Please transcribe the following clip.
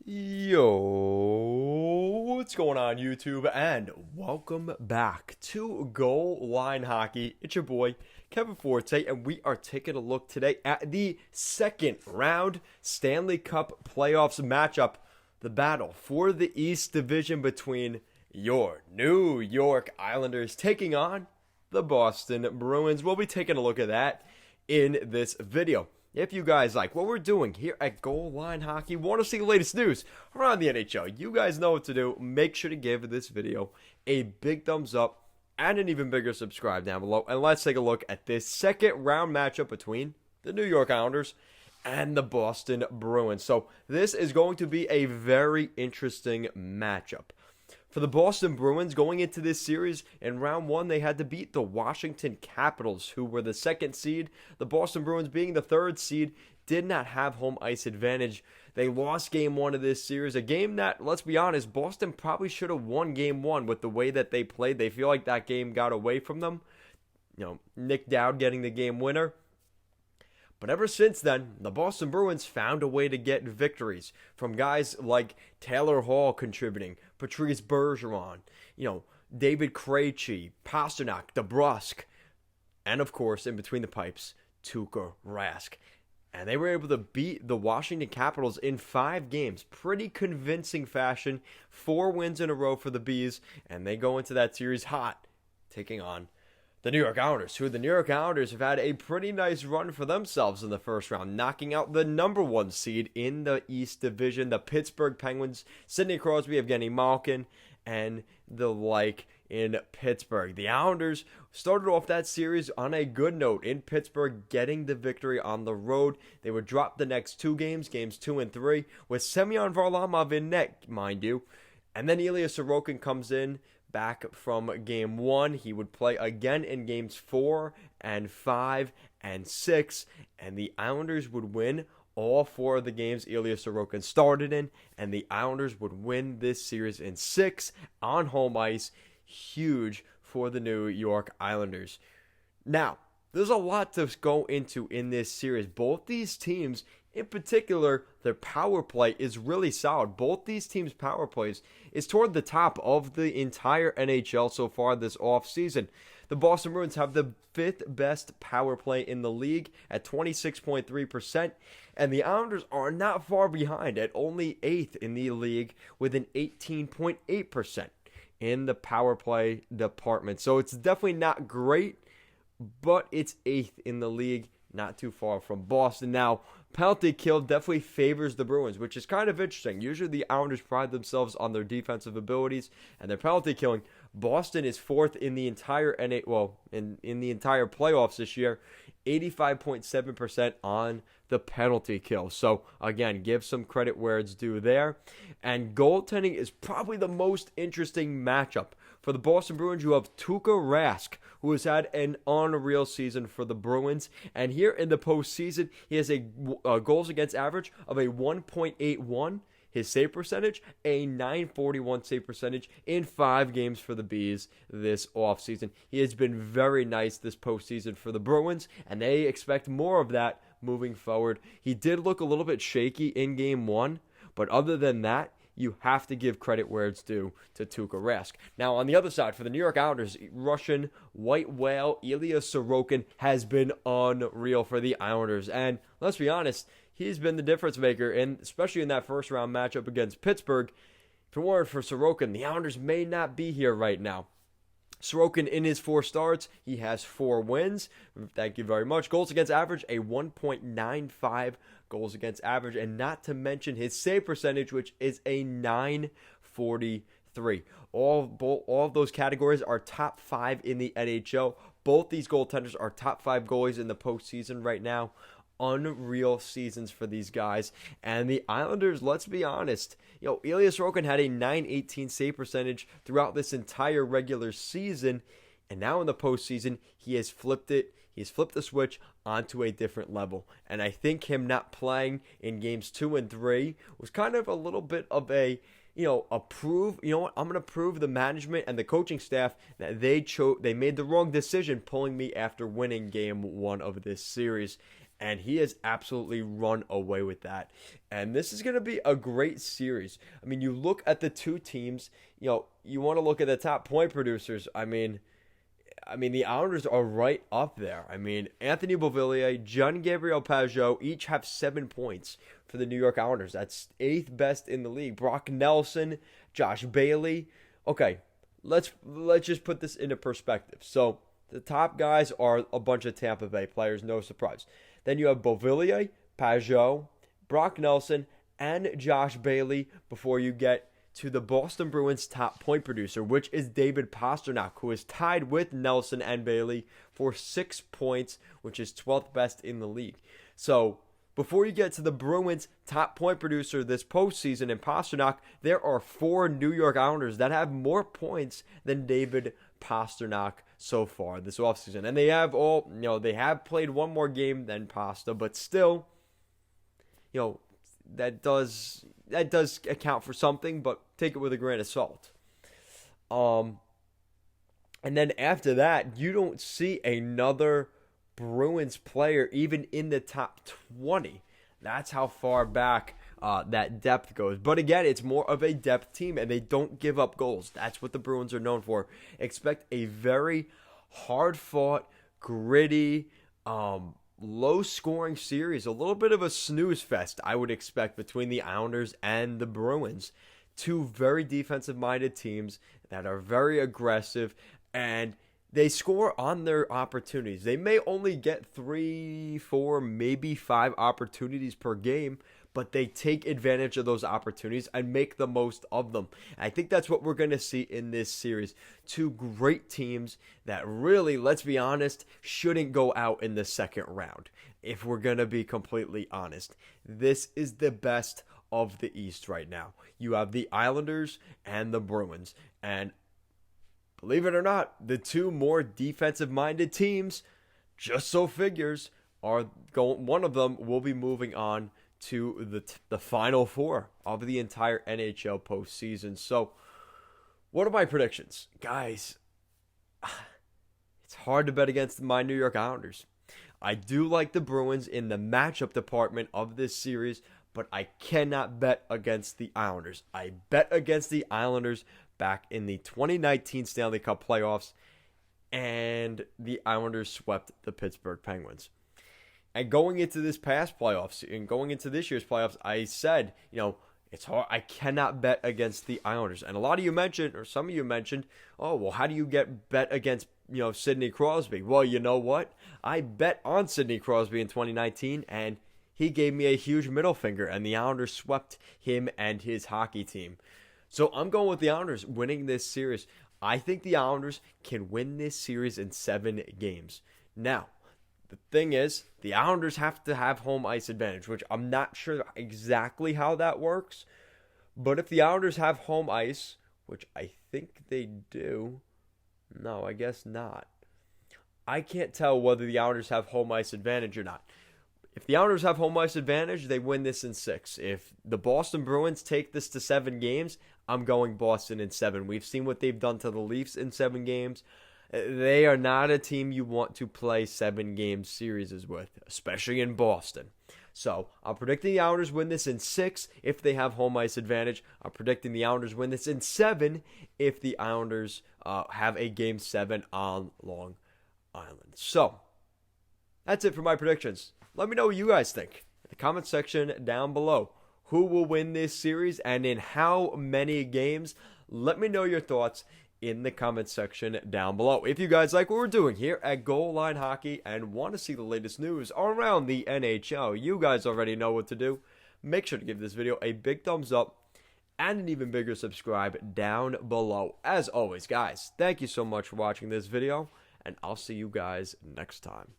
Yo, what's going on YouTube? And welcome back to Goal Line Hockey. It's your boy, Kevin Forte, and we are taking a look today at the second round Stanley Cup playoffs matchup, the battle for the East Division between your New York Islanders taking on the Boston Bruins. We'll be taking a look at that in this video. If you guys like what we're doing here at Goal Line Hockey, want to see the latest news around the NHL, you guys know what to do. Make sure to give this video a big thumbs up and an even bigger subscribe down below. And let's take a look at this second round matchup between the New York Islanders and the Boston Bruins. So this is going to be a very interesting matchup. For the Boston Bruins, going into this series, in round one, they had to beat the Washington Capitals, who were the second seed. The Boston Bruins, being the third seed, did not have home ice advantage. They lost game one of this series, a game that, let's be honest, Boston probably should have won game one with the way that they played. They feel like that game got away from them. Nick Dowd getting the game winner. But ever since then, the Boston Bruins found a way to get victories from guys like Taylor Hall contributing, Patrice Bergeron, David Krejci, Pasternak, DeBrusk, and of course, in between the pipes, Tuukka Rask. And they were able to beat the Washington Capitals in 5 games. Pretty convincing fashion. 4 wins in a row for the Bees, and they go into that series hot, taking on the New York Islanders, who the New York Islanders have had a pretty nice run for themselves in the first round, knocking out the number 1 seed in the East Division, the Pittsburgh Penguins, Sidney Crosby, Evgeny Malkin, and the like in Pittsburgh. The Islanders started off that series on a good note in Pittsburgh, getting the victory on the road. They would drop the next 2 games, games 2 and 3, with Semyon Varlamov in net, mind you. And then Ilya Sorokin comes in back from game 1. He would play again in games 4 and 5 and 6, and the Islanders would win all 4 of the games Ilya Sorokin started in, and the Islanders would win this series in 6 on home ice. Huge for the New York Islanders. Now, there's a lot to go into in this series. Both these teams, in particular, their power play is really solid. Both these teams' power plays is toward the top of the entire NHL so far this offseason. The Boston Bruins have the 5th best power play in the league at 26.3%, and the Islanders are not far behind at only 8th in the league with an 18.8% in the power play department. So it's definitely not great, but it's 8th in the league, not too far from Boston. Now, penalty kill definitely favors the Bruins, which is kind of interesting. Usually the Islanders pride themselves on their defensive abilities and their penalty killing. Boston is 4th in the entire in the entire playoffs this year, 85.7% on the penalty kill. So again, give some credit where it's due there. And goaltending is probably the most interesting matchup. For the Boston Bruins, you have Tuukka Rask, who has had an unreal season for the Bruins. And here in the postseason, he has a goals against average of a 1.81. His save percentage, a 941 save percentage in 5 games for the Bees this offseason. He has been very nice this postseason for the Bruins, and they expect more of that moving forward. He did look a little bit shaky in game 1, but other than that, you have to give credit where it's due to Tuukka Rask. Now, on the other side, for the New York Islanders, Russian white whale Ilya Sorokin has been unreal for the Islanders. And let's be honest, he's been the difference maker, and especially in that first round matchup against Pittsburgh. If it weren't for Sorokin, the Islanders may not be here right now. Sorokin, in his 4 starts, he has 4 wins. Thank you very much. Goals against average, a 1.95 goals against average, and not to mention his save percentage, which is a 943. All of those categories are top 5 in the NHL. Both these goaltenders are top 5 goalies in the postseason right now. Unreal seasons for these guys. And the Islanders, let's be honest, Ilya Sorokin had a 918 save percentage throughout this entire regular season, and now in the postseason, he has flipped it. He's flipped the switch onto a different level. And I think him not playing in games 2 and 3 was kind of a little bit of a prove, I'm going to prove the management and the coaching staff that they made the wrong decision pulling me after winning game 1 of this series. And he has absolutely run away with that. And this is going to be a great series. I mean, you look at the two teams, you want to look at the top point producers. I mean, the Islanders are right up there. I mean, Anthony Beauvillier, Jean-Gabriel Pageau each have 7 points for the New York Islanders. That's 8th best in the league. Brock Nelson, Josh Bailey. Okay, let's just put this into perspective. So the top guys are a bunch of Tampa Bay players, no surprise. Then you have Beauvillier, Pageau, Brock Nelson, and Josh Bailey before you get to the Boston Bruins top point producer, which is David Pastrnak, who is tied with Nelson and Bailey for 6 points, which is 12th best in the league. So before you get to the Bruins top point producer this postseason in Pastrnak, there are 4 New York Islanders that have more points than David Pastrnak so far this offseason. And they have they have played one more game than Pasta, but still, that does account for something, but take it with a grain of salt. And then after that, you don't see another Bruins player even in the top 20. That's how far back that depth goes. But again, it's more of a depth team, and they don't give up goals. That's what the Bruins are known for. Expect a very hard-fought, gritty, low-scoring series. A little bit of a snooze fest, I would expect, between the Islanders and the Bruins. Two very defensive-minded teams that are very aggressive, and they score on their opportunities. They may only get 3, 4, maybe 5 opportunities per game, but they take advantage of those opportunities and make the most of them. I think that's what we're going to see in this series. Two great teams that really, let's be honest, shouldn't go out in the second round. If we're going to be completely honest, this is the best of the East right now. You have the Islanders and the Bruins. And believe it or not, the two more defensive-minded teams, just so figures, are going. One of them will be moving on to the Final Four of the entire NHL postseason. So, what are my predictions? Guys, it's hard to bet against my New York Islanders. I do like the Bruins in the matchup department of this series, but I cannot bet against the Islanders. I bet against the Islanders back in the 2019 Stanley Cup playoffs, and the Islanders swept the Pittsburgh Penguins. And going into this past playoffs and going into this year's playoffs, I said, it's hard. I cannot bet against the Islanders. And a lot of you mentioned, or some of you mentioned, oh, well, how do you bet against, Sidney Crosby? Well, you know what? I bet on Sidney Crosby in 2019, and he gave me a huge middle finger, and the Islanders swept him and his hockey team. So I'm going with the Islanders winning this series. I think the Islanders can win this series in 7 games. Now, the thing is, the Islanders have to have home ice advantage, which I'm not sure exactly how that works. But if the Islanders have home ice, which I think they do, no, I guess not. I can't tell whether the Islanders have home ice advantage or not. If the Islanders have home ice advantage, they win this in 6. If the Boston Bruins take this to 7 games, I'm going Boston in 7. We've seen what they've done to the Leafs in 7 games. They are not a team you want to play 7-game series with, especially in Boston. So I'm predicting the Islanders win this in 6 if they have home ice advantage. I'm predicting the Islanders win this in 7 if the Islanders have a Game 7 on Long Island. So that's it for my predictions. Let me know what you guys think in the comment section down below. Who will win this series and in how many games? Let me know your thoughts in the comment section down below. If you guys like what we're doing here at Goal Line Hockey and want to see the latest news around the NHL, you guys already know what to do. Make sure to give this video a big thumbs up and an even bigger subscribe down below. As always, guys, thank you so much for watching this video, and I'll see you guys next time.